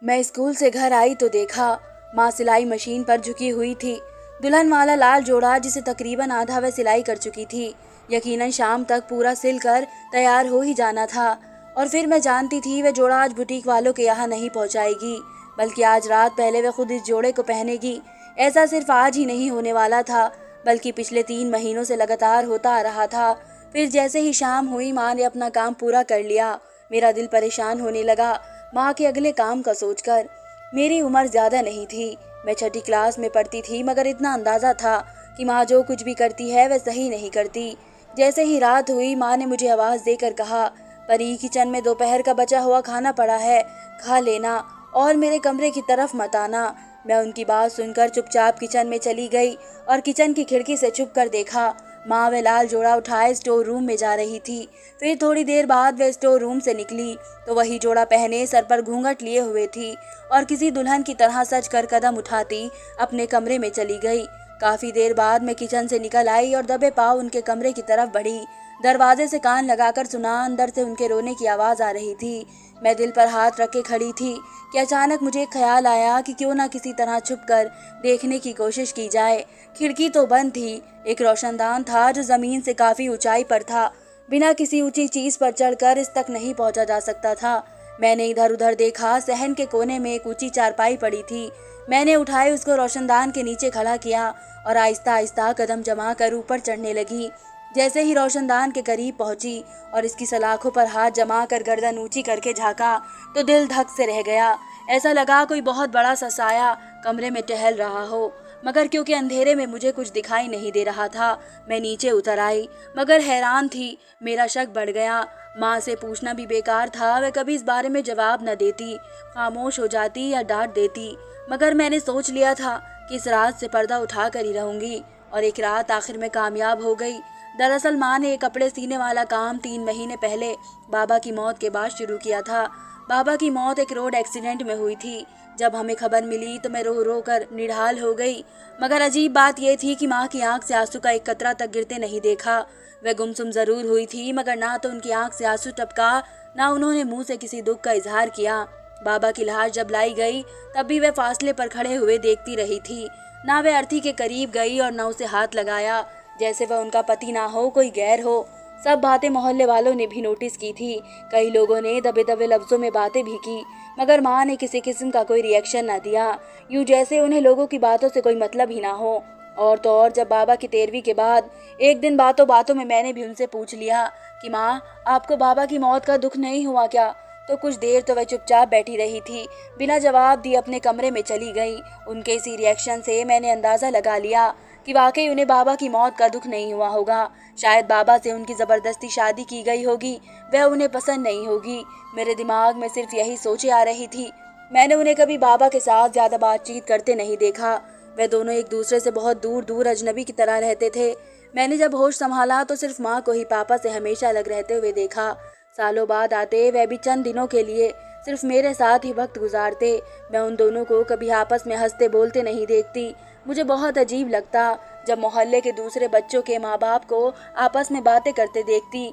मैं स्कूल से घर आई तो देखा माँ सिलाई मशीन पर झुकी हुई थी। दुल्हन वाला लाल जोड़ा जिसे तकरीबन आधा वह सिलाई कर चुकी थी, यकीनन शाम तक पूरा सिल कर तैयार हो ही जाना था। और फिर मैं जानती थी वह जोड़ा आज बुटीक वालों के यहाँ नहीं पहुँचाएगी, बल्कि आज रात पहले वह खुद इस जोड़े को पहनेगी। ऐसा सिर्फ आज ही नहीं होने वाला था, बल्कि पिछले 3 महीनों से लगातार होता आ रहा था। फिर जैसे ही शाम हुई, माँ ने अपना काम पूरा कर लिया। मेरा दिल परेशान होने लगा माँ के अगले काम का सोचकर। मेरी उम्र ज़्यादा नहीं थी, मैं 6ठी क्लास में पढ़ती थी, मगर इतना अंदाज़ा था कि माँ जो कुछ भी करती है वह सही नहीं करती। जैसे ही रात हुई, माँ ने मुझे आवाज़ देकर कहा, परी, किचन में दोपहर का बचा हुआ खाना पड़ा है, खा लेना और मेरे कमरे की तरफ मत आना। मैं उनकी बात सुनकर चुपचाप किचन में चली गई और किचन की खिड़की से छुप कर देखा माँ वे लाल जोड़ा उठाए स्टोर रूम में जा रही थी। फिर थोड़ी देर बाद वे स्टोर रूम से निकली तो वही जोड़ा पहने, सर पर घूंघट लिए हुए थी और किसी दुल्हन की तरह सज कर कदम उठाती अपने कमरे में चली गई। काफी देर बाद मैं किचन से निकल आई और दबे पाँव उनके कमरे की तरफ बढ़ी। दरवाजे से कान लगाकर सुना, अंदर से उनके रोने की आवाज़ आ रही थी। मैं दिल पर हाथ रख के खड़ी थी कि अचानक मुझे एक ख्याल आया कि क्यों ना किसी तरह छुपकर देखने की कोशिश की जाए। खिड़की तो बंद थी, एक रोशनदान था जो ज़मीन से काफ़ी ऊंचाई पर था। बिना किसी ऊंची चीज़ पर चढ़कर इस तक नहीं पहुंचा जा सकता था। मैंने इधर उधर देखा, सहन के कोने में एक ऊंची चारपाई पड़ी थी। मैंने उठाए उसको रोशनदान के नीचे खड़ा किया और आहिस्ता आहिस्ता कदम जमा कर ऊपर चढ़ने लगी। जैसे ही रोशनदान के करीब पहुंची और इसकी सलाखों पर हाथ जमा कर गर्दन ऊंची करके झांका तो दिल धक से रह गया। ऐसा लगा कोई बहुत बड़ा सा साया कमरे में टहल रहा हो, मगर क्योंकि अंधेरे में मुझे कुछ दिखाई नहीं दे रहा था। मैं नीचे उतर आई, मगर हैरान थी, मेरा शक बढ़ गया। माँ से पूछना भी बेकार था, वह कभी इस बारे में जवाब न देती, खामोश हो जाती या डांट देती। मगर मैंने सोच लिया था कि इस रात से पर्दा उठा कर ही रहूंगी, और एक रात आखिर में कामयाब हो गई। दरअसल माँ ने कपड़े सीने वाला काम 3 महीने पहले बाबा की मौत के बाद शुरू किया था। बाबा की मौत एक रोड एक्सीडेंट में हुई थी। जब हमें खबर मिली तो मैं रो रो कर निढाल हो गई, मगर अजीब बात यह थी कि माँ की आंख से आंसू का एक कतरा तक गिरते नहीं देखा। वह गुमसुम जरूर हुई थी, मगर ना तो उनकी आंख से आंसू टपका, ना उन्होंने मुंह से किसी दुख का इजहार किया। बाबा की लाश जब लाई गई तब भी वह फासले पर खड़े हुए देखती रही थी। ना वह अर्थी के करीब गई और ना उसे हाथ लगाया, जैसे वह उनका पति ना हो, कोई गैर हो। सब बातें मोहल्ले वालों ने भी नोटिस की थी। कई लोगों ने दबे दबे लफ्जों में बातें भी की, मगर माँ ने किसी किस्म का कोई रिएक्शन न दिया, यूं जैसे उन्हें लोगों की बातों से कोई मतलब ही ना हो। और तो और जब बाबा की 13वीं के बाद एक दिन बातों बातों में मैंने भी उनसे पूछ लिया कि माँ, आपको बाबा की मौत का दुख नहीं हुआ क्या, तो कुछ देर तो वह चुपचाप बैठी रही थी, बिना जवाब दिए अपने कमरे में चली गई। उनके इसी रिएक्शन से मैंने अंदाज़ा लगा लिया कि वाकई उन्हें बाबा की मौत का दुख नहीं हुआ होगा। शायद बाबा से उनकी ज़बरदस्ती शादी की गई होगी, वह उन्हें पसंद नहीं होगी। मेरे दिमाग में सिर्फ यही सोचें आ रही थी। मैंने उन्हें कभी बाबा के साथ ज़्यादा बातचीत करते नहीं देखा। वह दोनों एक दूसरे से बहुत दूर दूर अजनबी की तरह रहते थे। मैंने जब होश संभाला तो सिर्फ माँ को ही पापा से हमेशा अलग रहते हुए देखा। सालों बाद आते वह भी चंद दिनों के लिए सिर्फ मेरे साथ ही वक्त गुजारते। मैं उन दोनों को कभी आपस में हंसते बोलते नहीं देखती। मुझे बहुत अजीब लगता जब मोहल्ले के दूसरे बच्चों के माँ बाप को आपस में बातें करते देखती,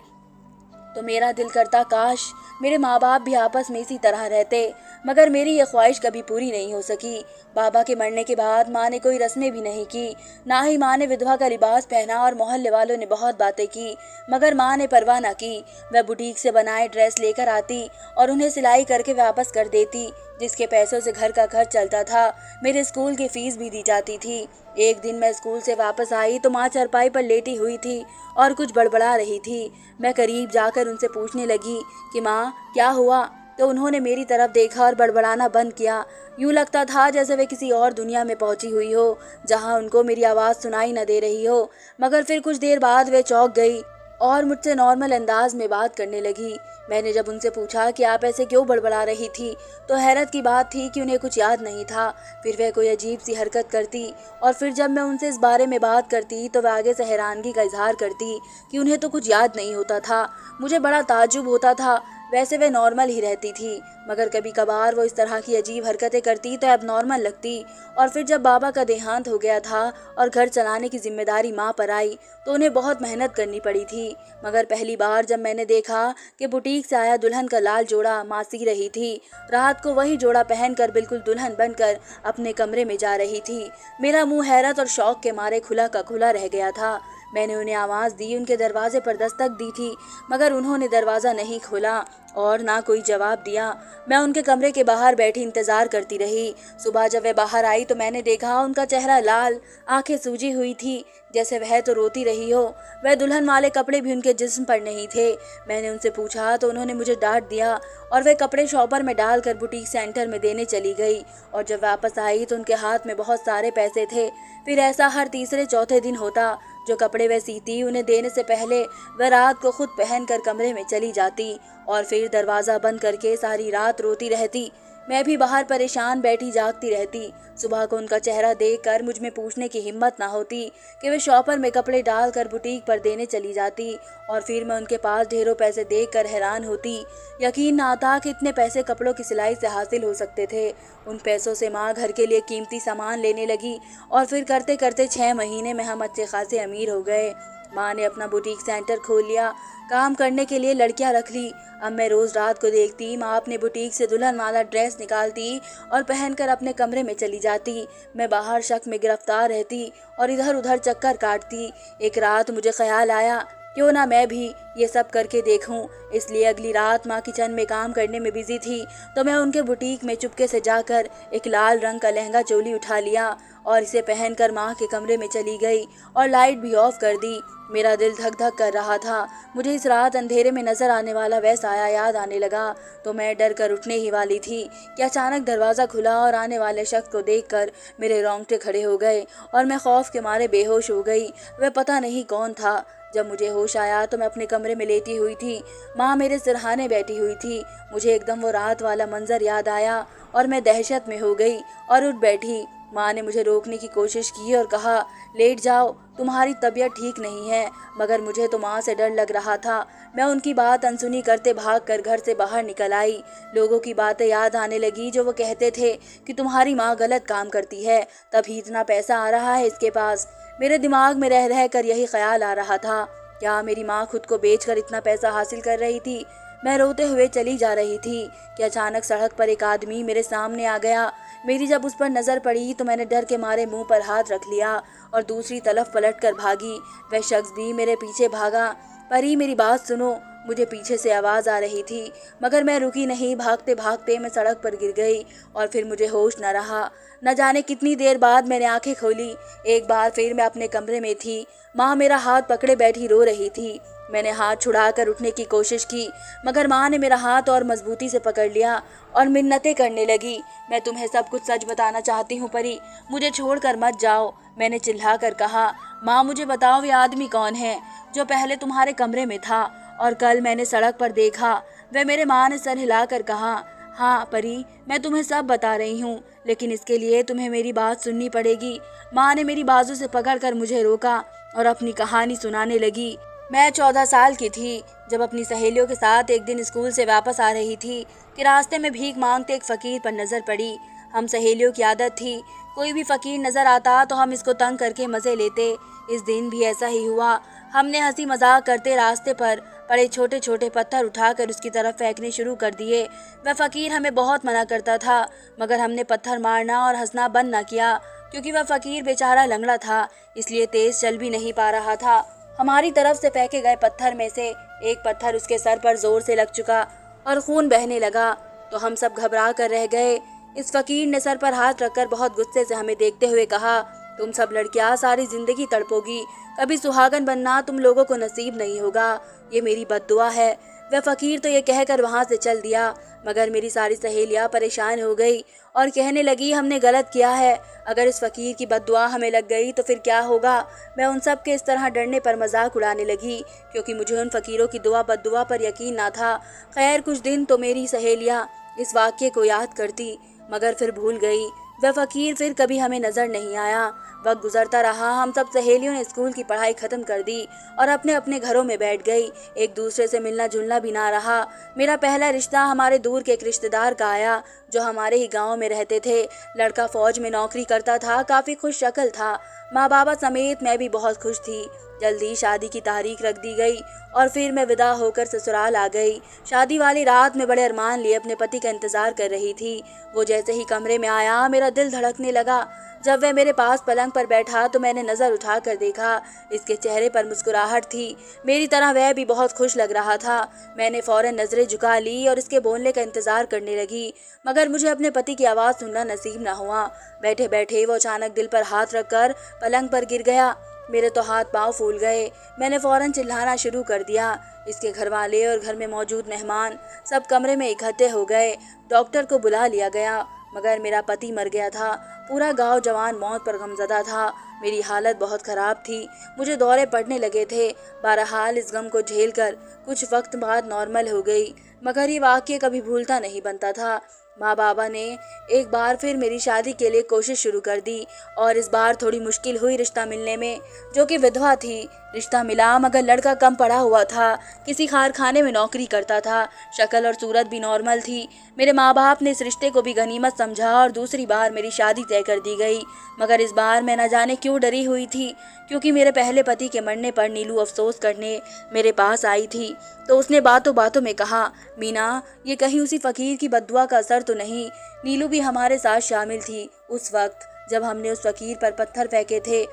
तो मेरा दिल करता काश मेरे माँ बाप भी आपस में इसी तरह रहते। मगर मेरी यह ख्वाहिश कभी पूरी नहीं हो सकी। बाबा के मरने के बाद माँ ने कोई रस्में भी नहीं की, ना ही माँ ने विधवा का लिबास पहना, और मोहल्ले वालों ने बहुत बातें की, मगर माँ ने परवाह न की। वह बुटीक से बनाए ड्रेस लेकर आती और उन्हें सिलाई करके वापस कर देती, जिसके पैसों से घर का खर्च चलता था। मेरे स्कूल की फीस भी दी जाती थी। एक दिन मैं स्कूल से वापस आई तो माँ चारपाई पर लेटी हुई थी और कुछ बड़बड़ा रही थी। मैं करीब जाकर उनसे पूछने लगी कि माँ, क्या हुआ, तो उन्होंने मेरी तरफ देखा और बड़बड़ाना बंद किया। यूं लगता था जैसे वे किसी और दुनिया में पहुंची हुई हो, जहां उनको मेरी आवाज़ सुनाई न दे रही हो। मगर फिर कुछ देर बाद वे चौंक गई और मुझसे नॉर्मल अंदाज में बात करने लगी। मैंने जब उनसे पूछा कि आप ऐसे क्यों बड़बड़ा रही थी, तो हैरत की बात थी कि उन्हें कुछ याद नहीं था। फिर वह कोई अजीब सी हरकत करती और फिर जब मैं उनसे इस बारे में बात करती तो वह आगे से हैरानगी का इजहार करती कि उन्हें तो कुछ याद नहीं होता था। मुझे बड़ा ताज्जुब होता था, वैसे वह नॉर्मल ही रहती थी, मगर कभी कभार वो इस तरह की अजीब हरकतें करती तो अब नॉर्मल लगती। और फिर जब बाबा का देहांत हो गया था और घर चलाने की जिम्मेदारी माँ पर आई तो उन्हें बहुत मेहनत करनी पड़ी थी। मगर पहली बार जब मैंने देखा कि बुटीक से आया दुल्हन का लाल जोड़ा माँ सी रही थी, रात को वही जोड़ा पहनकर बिल्कुल दुल्हन बनकर अपने कमरे में जा रही थी, मेरा मुंह हैरत और शौक के मारे खुला का खुला रह गया था। मैंने उन्हें आवाज़ दी, उनके दरवाजे पर दस्तक दी थी, मगर उन्होंने दरवाज़ा नहीं खोला और ना कोई जवाब दिया। मैं उनके कमरे के बाहर बैठी इंतज़ार करती रही। सुबह जब वे बाहर आई तो मैंने देखा उनका चेहरा लाल, आंखें सूजी हुई थी, जैसे वह तो रोती रही हो। वह दुल्हन वाले कपड़े भी उनके जिस्म पर नहीं थे। मैंने उनसे पूछा तो उन्होंने मुझे डांट दिया और वे कपड़े शॉपर में डालकर बुटीक सेंटर में देने चली गई। और जब वापस आई तो उनके हाथ में बहुत सारे पैसे थे। फिर ऐसा हर तीसरे चौथे दिन होता। जो कपड़े वह सीती उन्हें देने से पहले वह रात को खुद पहनकर कमरे में चली जाती और फिर दरवाज़ा बंद करके सारी रात रोती रहती। मैं भी बाहर परेशान बैठी जागती रहती। सुबह को उनका चेहरा देखकर मुझ में पूछने की हिम्मत ना होती कि वे शॉपर में कपड़े डालकर बुटीक पर देने चली जाती। और फिर मैं उनके पास ढेरों पैसे देखकर हैरान होती। यकीन ना आता कि इतने पैसे कपड़ों की सिलाई से हासिल हो सकते थे। उन पैसों से माँ घर के लिए कीमती सामान लेने लगी और फिर करते करते 6 महीने में हम अच्छे खासे अमीर हो गए। माँ ने अपना बुटीक सेंटर खोल लिया, काम करने के लिए लड़कियां रख ली। अब मैं रोज रात को देखती माँ अपने बुटीक से दुल्हन वाला ड्रेस निकालती और पहनकर अपने कमरे में चली जाती। मैं बाहर शक में गिरफ्तार रहती और इधर उधर चक्कर काटती। एक रात मुझे ख्याल आया क्यों ना मैं भी ये सब करके देखूं। इसलिए अगली रात माँ किचन में काम करने में बिजी थी तो मैं उनके बुटीक में चुपके से जाकर एक लाल रंग का लहंगा चोली उठा लिया और इसे पहनकर माँ के कमरे में चली गई और लाइट भी ऑफ कर दी। मेरा दिल धक धक कर रहा था। मुझे इस रात अंधेरे में नजर आने वाला वह साया याद आने लगा तो मैं डर कर उठने ही वाली थी कि अचानक दरवाज़ा खुला और आने वाले शख्स को देखकर मेरे रोंगटे खड़े हो गए और मैं खौफ के मारे बेहोश हो गई। वह पता नहीं कौन था। जब मुझे होश आया तो मैं अपने कमरे में लेटी हुई थी। माँ मेरे सिरहाने बैठी हुई थी। मुझे एकदम वो रात वाला मंजर याद आया और मैं दहशत में हो गई और उठ बैठी। माँ ने मुझे रोकने की कोशिश की और कहा, लेट जाओ, तुम्हारी तबीयत ठीक नहीं है। मगर मुझे तो माँ से डर लग रहा था। मैं उनकी बात अनसुनी करते भाग कर घर से बाहर निकल आई। लोगों की बातें याद आने लगी जो वो कहते थे कि तुम्हारी माँ गलत काम करती है, तभी इतना पैसा आ रहा है इसके पास। मेरे दिमाग में रह रह कर यही ख्याल आ रहा था, क्या मेरी माँ खुद को बेचकर इतना पैसा हासिल कर रही थी। मैं रोते हुए चली जा रही थी कि अचानक सड़क पर एक आदमी मेरे सामने आ गया। मेरी जब उस पर नज़र पड़ी तो मैंने डर के मारे मुंह पर हाथ रख लिया और दूसरी तरफ पलट कर भागी। वह शख्स भी मेरे पीछे भागा। परी मेरी बात सुनो, मुझे पीछे से आवाज़ आ रही थी, मगर मैं रुकी नहीं। भागते भागते मैं सड़क पर गिर गई और फिर मुझे होश न रहा। न जाने कितनी देर बाद मैंने आंखें खोली। एक बार फिर मैं अपने कमरे में थी। माँ मेरा हाथ पकड़े बैठी रो रही थी। मैंने हाथ छुड़ाकर उठने की कोशिश की, मगर माँ ने मेरा हाथ और मजबूती से पकड़ लिया और मिन्नतें करने लगी। मैं तुम्हें सब कुछ सच बताना चाहती हूँ परी, मुझे छोड़कर मत जाओ, मैंने चिल्लाकर कहा। माँ मुझे बताओ ये आदमी कौन है जो पहले तुम्हारे कमरे में था और कल मैंने सड़क पर देखा। वह मेरे माँ ने सर हिलाकर कहा, हाँ परी, मैं तुम्हें सब बता रही हूँ, लेकिन इसके लिए तुम्हें मेरी बात सुननी पड़ेगी। माँ ने मेरी बाजू से पकड़कर मुझे रोका और अपनी कहानी सुनाने लगी। मैं 14 साल की थी जब अपनी सहेलियों के साथ एक दिन स्कूल से वापस आ रही थी कि रास्ते में भीख मांगते एक फ़कीर पर नज़र पड़ी। हम सहेलियों की आदत थी, कोई भी फ़कीर नज़र आता तो हम इसको तंग करके मज़े लेते। इस दिन भी ऐसा ही हुआ। हमने हंसी मजाक करते रास्ते पर पड़े छोटे छोटे पत्थर उठाकर उसकी तरफ फेंकने शुरू कर दिए। वह फ़कीर हमें बहुत मना करता था, मगर हमने पत्थर मारना और हंसना बंद न किया, क्योंकि वह फ़कीर बेचारा लंगड़ा था, इसलिए तेज़ चल भी नहीं पा रहा था। हमारी तरफ से फेंके गए पत्थर में से एक पत्थर उसके सर पर जोर से लग चुका और खून बहने लगा तो हम सब घबरा कर रह गए। इस फकीर ने सर पर हाथ रखकर बहुत गुस्से से हमें देखते हुए कहा, तुम सब लड़कियां सारी जिंदगी तड़पोगी, कभी सुहागन बनना तुम लोगों को नसीब नहीं होगा, ये मेरी बद्दुआ है। वह फकीर तो ये कहकर वहाँ से चल दिया, मगर मेरी सारी सहेलियाँ परेशान हो गई और कहने लगी हमने गलत किया है, अगर इस फकीर की बद्दुआ हमें लग गई तो फिर क्या होगा। मैं उन सब के इस तरह डरने पर मजाक उड़ाने लगी, क्योंकि मुझे उन फकीरों की दुआ बद्दुआ पर यकीन ना था। खैर कुछ दिन तो मेरी सहेलियाँ इस वाक्य को याद करती, मगर फिर भूल गई। वह फ़कीर फिर कभी हमें नज़र नहीं आया। वक्त गुजरता रहा, हम सब सहेलियों ने स्कूल की पढ़ाई ख़त्म कर दी और अपने अपने घरों में बैठ गई। एक दूसरे से मिलना जुलना भी ना रहा। मेरा पहला रिश्ता हमारे दूर के एक रिश्तेदार का आया जो हमारे ही गांव में रहते थे। लड़का फौज में नौकरी करता था, काफ़ी खुश शक्ल था। माँ बाबा समेत मैं भी बहुत खुश थी। जल्दी शादी की तारीख रख दी गई और फिर मैं विदा होकर ससुराल आ गई। शादी वाली रात में बड़े अरमान लिए अपने पति का इंतजार कर रही थी। वो जैसे ही कमरे में आया मेरा दिल धड़कने लगा। जब वह मेरे पास पलंग पर बैठा तो मैंने नज़र उठाकर देखा। इसके चेहरे पर मुस्कुराहट थी। मेरी तरह वह भी बहुत खुश लग रहा था। मैंने फौरन नज़रें झुका ली और इसके बोलने का इंतजार करने लगी, मगर मुझे अपने पति की आवाज़ सुनना नसीब न हुआ। बैठे बैठे वो अचानक दिल पर हाथ रखकर पलंग पर गिर गया। मेरे तो हाथ पांव फूल गए। मैंने फौरन चिल्लाना शुरू कर दिया। इसके घर वाले और घर में मौजूद मेहमान सब कमरे में इकट्ठे हो गए। डॉक्टर को बुला लिया गया, मगर मेरा पति मर गया था। पूरा गांव जवान मौत पर गमज़दा था। मेरी हालत बहुत ख़राब थी। मुझे दौरे पड़ने लगे थे। बहरहाल इस गम को झेलकर कुछ वक्त बाद नॉर्मल हो गई, मगर ये वाक़या कभी भूलता नहीं बनता था। माँ बाबा ने एक बार फिर मेरी शादी के लिए कोशिश शुरू कर दी और इस बार थोड़ी मुश्किल हुई रिश्ता मिलने में, जो कि विधवा थी। रिश्ता मिला, मगर लड़का कम पढ़ा हुआ था, किसी कारखाने में नौकरी करता था। शक्ल और सूरत भी नॉर्मल थी। मेरे माँ बाप ने इस रिश्ते को भी गनीमत समझा और दूसरी बार मेरी शादी तय कर दी गई। मगर इस बार मैं न जाने क्यों डरी हुई थी, क्योंकि मेरे पहले पति के मरने पर नीलू अफसोस करने मेरे पास आई थी। तो उसने बातों बातों में कहा, मीना, ये कहीं उसी फकीर की बद्दुआ का असर तो नहीं। नीलू भी हमारे साथ शामिल थी उस वक्त जब हमने उस फकीर पर पत्थर फेंके थे।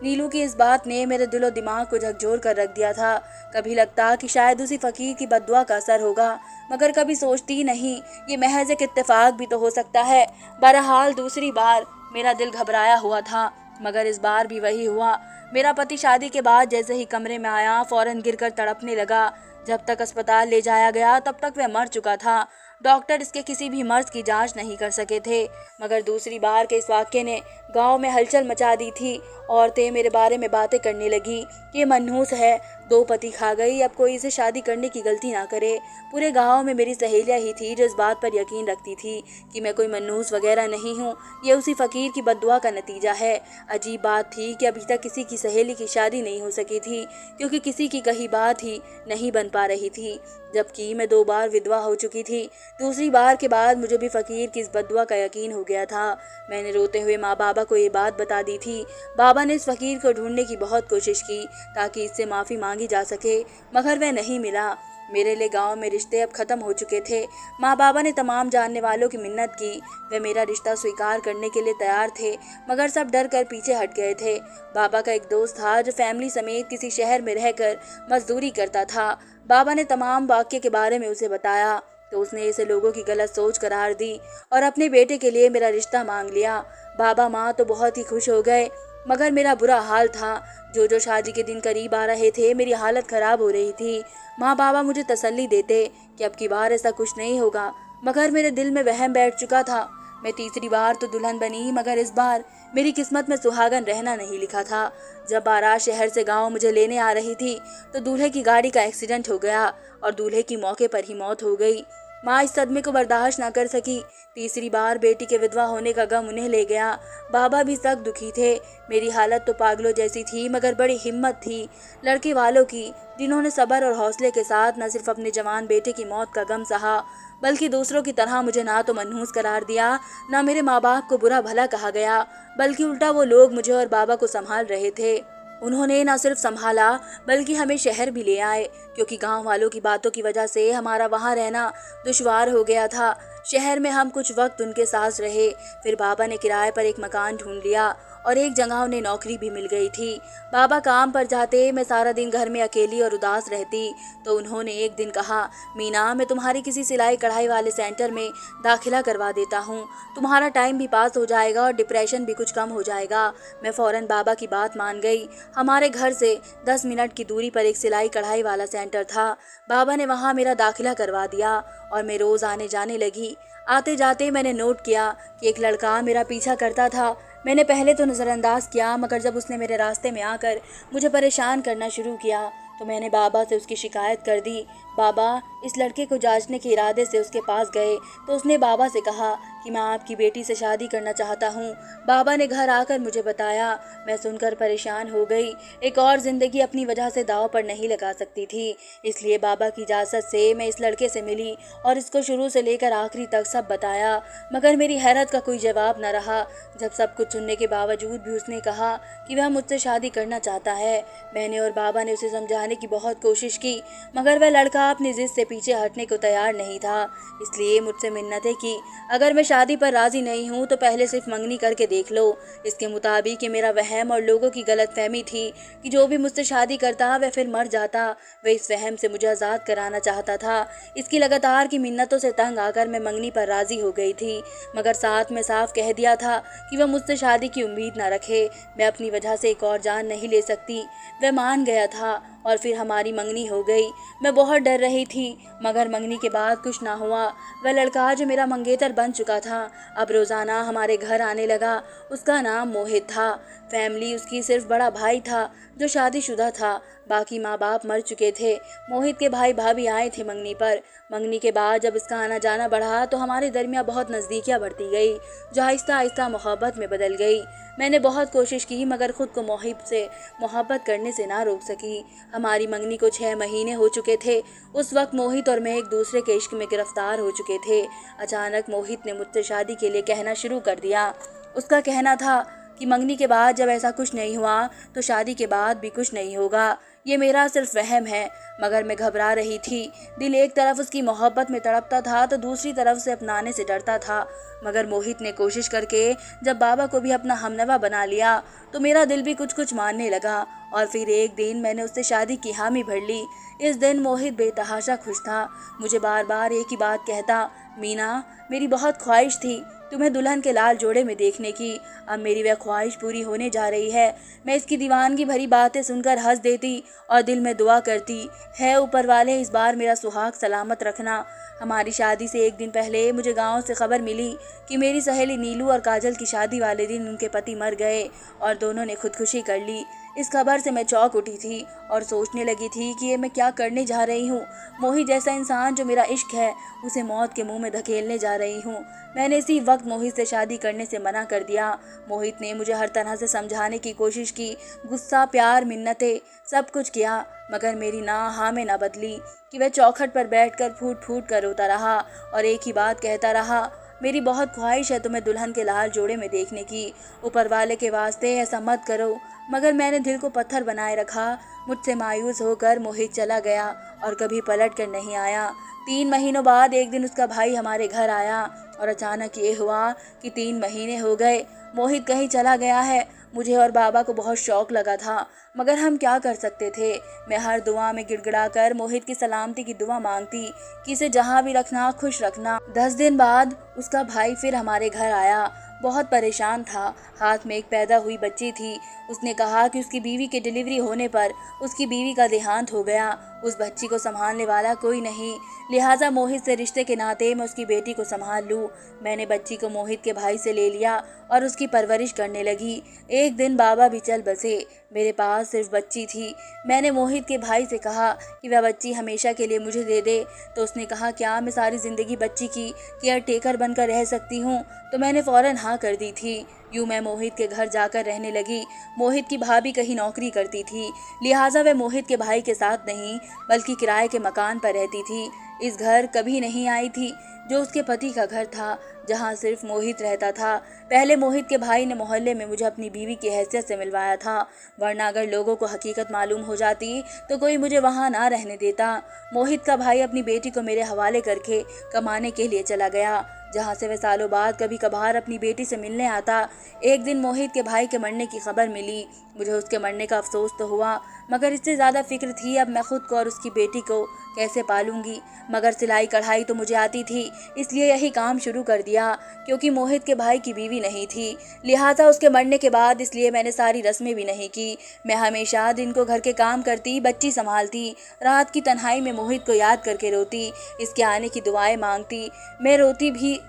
नीलू की इस बात ने मेरे दिलो दिमाग को झकझोर कर रख दिया था। कभी लगता कि शायद उसी फकीर की बद्दुआ का असर होगा, मगर कभी सोचती नहीं ये महज एक इत्तेफाक भी तो हो सकता है। बहरहाल दूसरी बार मेरा दिल घबराया हुआ था, मगर इस बार भी वही हुआ। मेरा पति शादी के बाद जैसे ही कमरे में आया फौरन गिरकर तड़पने लगा। जब तक अस्पताल ले जाया गया तब तक वह मर चुका था। डॉक्टर इसके किसी भी मर्ज की जांच नहीं कर सके थे, मगर दूसरी बार के इस वाक्य ने गांव में हलचल मचा दी थी। औरतें मेरे बारे में बातें करने लगी, ये मनहूस है, 2 पति खा गई, अब कोई इसे शादी करने की गलती ना करे। पूरे गांव में मेरी सहेलियां ही थी जो इस बात पर यकीन रखती थी कि मैं कोई मनहूस वगैरह नहीं हूँ, ये उसी फकीर की बद्दुआ का नतीजा है। अजीब बात थी कि अभी तक किसी की सहेली की शादी नहीं हो सकी थी, क्योंकि किसी की कही बात ही नहीं बन पा रही थी, जबकि मैं 2 बार विधवा हो चुकी थी। दूसरी बार के बाद मुझे भी फकीर की इस बद्दुआ का यकीन हो गया था। मैंने रोते हुए माँ बाबा को ये बात बता दी थी। बाबा ने इस फकीर को ढूंढने की बहुत कोशिश की ताकि इससे माफ़ी मांगी जा सके, मगर वह नहीं मिला। मेरे लिए गांव में रिश्ते अब ख़त्म हो चुके थे। माँ बाबा ने तमाम जानने वालों की मिन्नत की। वे मेरा रिश्ता स्वीकार करने के लिए तैयार थे, मगर सब डर कर पीछे हट गए थे। बाबा का एक दोस्त था जो फैमिली समेत किसी शहर में रहकर मजदूरी करता था। बाबा ने तमाम वाक़ये के बारे में उसे बताया तो उसने इसे लोगों की गलत सोच करार दी और अपने बेटे के लिए मेरा रिश्ता मांग लिया। बाबा माँ तो बहुत ही खुश हो गए, मगर मेरा बुरा हाल था। जो शादी के दिन करीब आ रहे थे मेरी हालत ख़राब हो रही थी। माँ बाबा मुझे तसल्ली देते कि अब की बार ऐसा कुछ नहीं होगा, मगर मेरे दिल में वहम बैठ चुका था। मैं तीसरी बार तो दुल्हन बनी, मगर इस बार मेरी किस्मत में सुहागन रहना नहीं लिखा था। जब बारात शहर से गांव मुझे लेने आ रही थी तो दूल्हे की गाड़ी का एक्सीडेंट हो गया और दूल्हे की मौके पर ही मौत हो गई। माँ इस सदमे को बर्दाश्त ना कर सकी। तीसरी बार बेटी के विधवा होने का गम उन्हें ले गया। बाबा भी सख्त दुखी थे। मेरी हालत तो पागलों जैसी थी, मगर बड़ी हिम्मत थी लड़के वालों की, जिन्होंने सब्र और हौसले के साथ न सिर्फ अपने जवान बेटे की मौत का गम सहा, बल्कि दूसरों की तरह मुझे ना तो मनहूस करार दिया, ना मेरे माँ बाप को बुरा भला कहा गया, बल्कि उल्टा वो लोग मुझे और बाबा को संभाल रहे थे। उन्होंने न सिर्फ संभाला बल्कि हमें शहर भी ले आए, क्योंकि गांव वालों की बातों की वजह से हमारा वहां रहना दुश्वार हो गया था। शहर में हम कुछ वक्त उनके साथ रहे, फिर बाबा ने किराए पर एक मकान ढूंढ लिया और एक जगह उन्हें नौकरी भी मिल गई थी। बाबा काम पर जाते, मैं सारा दिन घर में अकेली और उदास रहती। तो उन्होंने एक दिन कहा, मीना, मैं तुम्हारी किसी सिलाई कढ़ाई वाले सेंटर में दाखिला करवा देता हूँ, तुम्हारा टाइम भी पास हो जाएगा और डिप्रेशन भी कुछ कम हो जाएगा। मैं फ़ौरन बाबा की बात मान गई। हमारे घर से 10 मिनट की दूरी पर एक सिलाई कढ़ाई वाला सेंटर था। बाबा ने वहाँ मेरा दाखिला करवा दिया और मैं रोज़ आने जाने लगी। आते जाते मैंने नोट किया कि एक लड़का मेरा पीछा करता था। मैंने पहले तो नज़रअंदाज किया, मगर जब उसने मेरे रास्ते में आकर मुझे परेशान करना शुरू किया तो मैंने बाबा से उसकी शिकायत कर दी। बाबा इस लड़के को जांचने के इरादे से उसके पास गए तो उसने बाबा से कहा कि कि मैं आपकी बेटी से शादी करना चाहता हूँ। बाबा ने घर आकर मुझे बताया। मैं सुनकर परेशान हो गई। एक और ज़िंदगी अपनी वजह से दांव पर नहीं लगा सकती थी, इसलिए बाबा की इजाज़त से मैं इस लड़के से मिली और इसको शुरू से लेकर आखिरी तक सब बताया। मगर मेरी हैरत का कोई जवाब न रहा जब सब कुछ सुनने के बावजूद भी उसने कहा कि वह मुझसे शादी करना चाहता है। मैंने और बाबा ने उसे समझाने की बहुत कोशिश की, मगर वह लड़का अपनी जिद से पीछे हटने को तैयार नहीं था। इसलिए मुझसे मिन्नतें की, अगर मैं शादी पर राजी नहीं हूँ तो पहले सिर्फ मंगनी करके देख लो। इसके मुताबिक ये मेरा वहम और लोगों की गलतफहमी थी कि जो भी मुझसे शादी करता वह फिर मर जाता। वह इस वहम से मुझे आज़ाद कराना चाहता था। इसकी लगातार की मिन्नतों से तंग आकर मैं मंगनी पर राजी हो गई थी, मगर साथ में साफ कह दिया था कि वह मुझसे शादी की उम्मीद न रखे। मैं अपनी वजह से एक और जान नहीं ले सकती। वह मान गया था और फिर हमारी मंगनी हो गई। मैं बहुत डर रही थी, मगर मंगनी के बाद कुछ ना हुआ। वह लड़का जो मेरा मंगेतर बन चुका था अब रोज़ाना हमारे घर आने लगा। उसका नाम मोहित था। फैमिली उसकी सिर्फ बड़ा भाई था जो शादीशुदा था, बाकी माँ बाप मर चुके थे। मोहित के भाई भाभी आए थे मंगनी पर। मंगनी के बाद जब इसका आना जाना बढ़ा तो हमारे दरमियाँ बहुत नज़दीकियाँ बढ़ती गई, जो आहिस्ता आहिस्ता मोहब्बत में बदल गई। मैंने बहुत कोशिश की, मगर खुद को मोहित से मोहब्बत करने से ना रोक सकी। हमारी मंगनी को 6 महीने हो चुके थे। उस वक्त मोहित और मैं एक दूसरे के इश्क में गिरफ्तार हो चुके थे। अचानक मोहित ने मुझसे शादी के लिए कहना शुरू कर दिया। उसका कहना था कि मंगनी के बाद जब ऐसा कुछ नहीं हुआ तो शादी के बाद भी कुछ नहीं होगा। ये मेरा सिर्फ वहम है, मगर मैं घबरा रही थी। दिल एक तरफ उसकी मोहब्बत में तड़पता था तो दूसरी तरफ से अपनाने से डरता था। मगर मोहित ने कोशिश करके जब बाबा को भी अपना हमनवा बना लिया तो मेरा दिल भी कुछ कुछ मानने लगा। और फिर एक दिन मैंने उससे शादी की हामी भर ली। इस दिन मोहित बेतहाशा खुश था। मुझे बार बार एक ही बात कहता, मीना, मेरी बहुत ख्वाहिश थी तुम्हें दुल्हन के लाल जोड़े में देखने की। अब मेरी वह ख्वाहिश पूरी होने जा रही है। मैं इसकी दीवानगी भरी बातें सुनकर हंस देती और दिल में दुआ करती, है ऊपर वाले इस बार मेरा सुहाग सलामत रखना। हमारी शादी से एक दिन पहले मुझे गांव से खबर मिली कि मेरी सहेली नीलू और काजल की शादी वाले दिन उनके पति मर गए और दोनों ने खुदकुशी कर ली। इस खबर से मैं चौंक उठी थी और सोचने लगी थी कि ये मैं क्या करने जा रही हूँ। मोहित जैसा इंसान जो मेरा इश्क है, उसे मौत के मुंह में धकेलने जा रही हूँ। मैंने इसी वक्त मोहित से शादी करने से मना कर दिया। मोहित ने मुझे हर तरह से समझाने की कोशिश की, गुस्सा, प्यार, मिन्नतें, सब कुछ किया, मगर मेरी ना हाँ में ना बदली कि वह चौखट पर बैठकर फूट फूट कर रोता रहा और एक ही बात कहता रहा, मेरी बहुत ख्वाहिश है तुम्हें दुल्हन के लाल जोड़े में देखने की। ऊपर वाले के वास्ते ऐसा मत करो। मगर मैंने दिल को पत्थर बनाए रखा। मुझसे मायूस होकर मोहित चला गया और कभी पलट कर नहीं आया। 3 महीनों बाद एक दिन उसका भाई हमारे घर आया और अचानक ये हुआ कि 3 महीने हो गए, मोहित कहीं चला गया है। मुझे और बाबा को बहुत शौक लगा था, मगर हम क्या कर सकते थे। मैं हर दुआ में गिड़गिड़ाकर मोहित की सलामती की दुआ मांगती कि इसे जहाँ भी रखना, खुश रखना। 10 दिन बाद उसका भाई फिर हमारे घर आया। बहुत परेशान था। हाथ में एक पैदा हुई बच्ची थी। उसने कहा कि उसकी बीवी की डिलीवरी होने पर उसकी बीवी का देहांत हो गया। उस बच्ची को संभालने वाला कोई नहीं, लिहाजा मोहित से रिश्ते के नाते मैं उसकी बेटी को संभाल लूँ। मैंने बच्ची को मोहित के भाई से ले लिया और उसकी परवरिश करने लगी। एक दिन बाबा भी चल बसे। मेरे पास सिर्फ बच्ची थी। मैंने मोहित के भाई से कहा कि वह बच्ची हमेशा के लिए मुझे दे दे, तो उसने कहा, क्या मैं सारी ज़िंदगी बच्ची की केयर टेकर बनकर रह सकती हूँ? तो मैंने फ़ौरन हाँ कर दी थी। यूँ मैं मोहित के घर जाकर रहने लगी। मोहित की भाभी कहीं नौकरी करती थी, लिहाजा वह मोहित के भाई के साथ नहीं बल्कि किराए के मकान पर रहती थी। इस घर कभी नहीं आई थी, जो उसके पति का घर था, जहाँ सिर्फ मोहित रहता था। पहले मोहित के भाई ने मोहल्ले में मुझे अपनी बीवी की हैसियत से मिलवाया था, वरना अगर लोगों को हकीकत मालूम हो जाती तो कोई मुझे वहाँ ना रहने देता। मोहित का भाई अपनी बेटी को मेरे हवाले करके कमाने के लिए चला गया, जहाँ से वह सालों बाद कभी कभार अपनी बेटी से मिलने आता। एक दिन मोहित के भाई के मरने की खबर मिली। मुझे उसके मरने का अफसोस तो हुआ, मगर इससे ज़्यादा फिक्र थी अब मैं खुद को और उसकी बेटी को कैसे पालूंगी। मगर सिलाई कढ़ाई तो मुझे आती थी, इसलिए यही काम शुरू कर दिया। क्योंकि मोहित के भाई की बीवी नहीं थी, लिहाजा उसके मरने के बाद इसलिए मैंने सारी रस्में भी नहीं की। मैं हमेशा दिन को घर के काम करती, बच्ची संभालती, रात की तन्हाई में मोहित को याद करके रोती, इसके आने की दुआएं मांगती। मैं रोती भी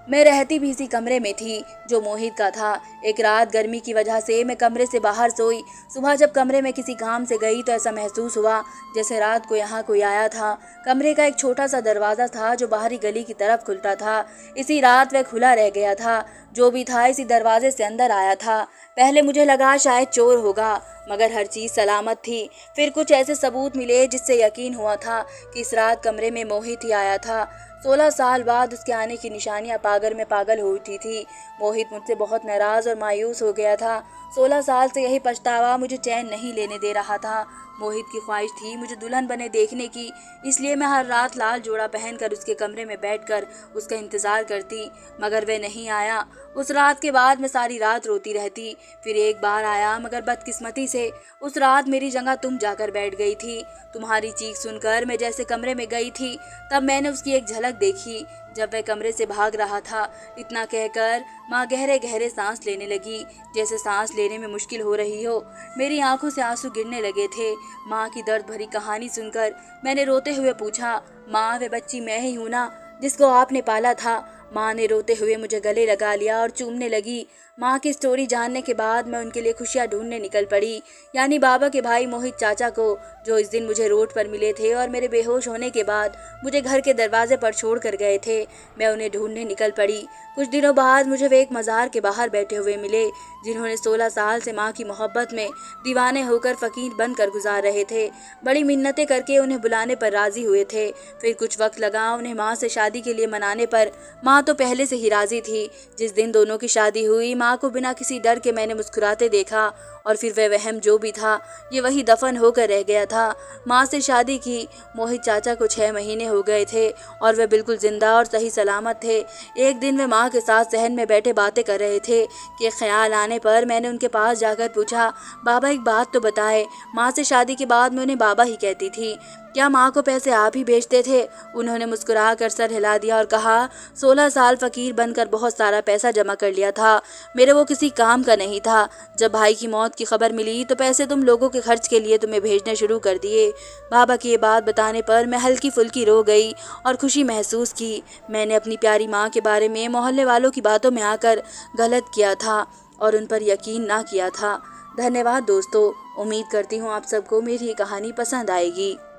मैं रहती भी इसी कमरे में थी जो मोहित का था। एक रात गर्मी की वजह से मैं कमरे से बाहर सोई। सुबह जब कमरे में किसी काम से गई तो ऐसा महसूस हुआ जैसे रात को यहाँ कोई आया था। कमरे का एक छोटा सा दरवाजा था जो बाहरी गली की तरफ खुलता था। इसी रात वह खुला रह गया था। जो भी था इसी दरवाजे से अंदर आया था। पहले मुझे लगा शायद चोर होगा, मगर हर चीज सलामत थी। फिर कुछ ऐसे सबूत मिले जिससे यकीन हुआ था कि इस रात कमरे में मोहित ही आया था। 16 साल बाद उसके आने की निशानियां पागल में पागल हो उठी थी। मोहित मुझसे बहुत नाराज और मायूस हो गया था। 16 साल से यही पछतावा मुझे चैन नहीं लेने दे रहा था। मोहित की ख्वाहिश थी मुझे दुल्हन बने देखने की, इसलिए मैं हर रात लाल जोड़ा पहनकर उसके कमरे में बैठकर उसका इंतजार करती, मगर वह नहीं आया। उस रात के बाद मैं सारी रात रोती रहती। फिर एक बार आया, मगर बदकिस्मती से उस रात मेरी जगह तुम जाकर बैठ गई थी। तुम्हारी चीख सुनकर मैं जैसे कमरे में गई थी, तब मैंने उसकी एक झलक देखी जब वह कमरे से भाग रहा था। इतना कहकर माँ गहरे गहरे सांस लेने लगी, जैसे सांस लेने में मुश्किल हो रही हो। मेरी आंखों से आंसू गिरने लगे थे। माँ की दर्द भरी कहानी सुनकर मैंने रोते हुए पूछा, माँ वे बच्ची मैं ही हूँ ना जिसको आपने पाला था? माँ ने रोते हुए मुझे गले लगा लिया और चूमने लगी। माँ की स्टोरी जानने के बाद मैं उनके लिए खुशियाँ ढूंढने निकल पड़ी, यानी बाबा के भाई मोहित चाचा को, जो इस दिन मुझे रोड पर मिले थे और मेरे बेहोश होने के बाद मुझे घर के दरवाजे पर छोड़ कर गए थे। मैं उन्हें ढूंढने निकल पड़ी। कुछ दिनों बाद मुझे वे एक मज़ार के बाहर बैठे हुए मिले, जिन्होंने 16 साल से माँ की मोहब्बत में दीवाने होकर फ़कीर बनकर गुजार रहे थे। बड़ी मिन्नतें करके उन्हें बुलाने पर राज़ी हुए थे। फिर कुछ वक्त लगा उन्हें माँ से शादी के लिए मनाने पर। माँ तो पहले से ही राज़ी थी। जिस दिन दोनों की शादी हुई, माँ को बिना किसी डर के मैंने मुस्कुराते देखा, और फिर वह वहम जो भी था ये वही दफन होकर रह गया था। माँ से शादी की मोहित चाचा को 6 महीने हो गए थे और वे बिल्कुल जिंदा और सही सलामत थे। एक दिन वे माँ के साथ सहन में बैठे बातें कर रहे थे कि ख्याल आने पर मैंने उनके पास जाकर पूछा, बाबा एक बात तो बताए। माँ से शादी के बाद मैं उन्हें बाबा ही कहती थी। क्या माँ को पैसे आप ही भेजते थे? उन्होंने मुस्कुरा कर सर हिला दिया और कहा, 16 साल फ़कीर बनकर बहुत सारा पैसा जमा कर लिया था। मेरे वो किसी काम का नहीं था। जब भाई की मौत की खबर मिली तो पैसे तुम लोगों के खर्च के लिए तुम्हें भेजने शुरू कर दिए। बाबा की ये बात बताने पर मैं हल्की फुल्की रो गई और खुशी महसूस की। मैंने अपनी प्यारी माँ के बारे में मोहल्ले वालों की बातों में आकर गलत किया था और उन पर यकीन ना किया था। धन्यवाद दोस्तों। उम्मीद करती हूँ आप सबको मेरी ये कहानी पसंद आएगी।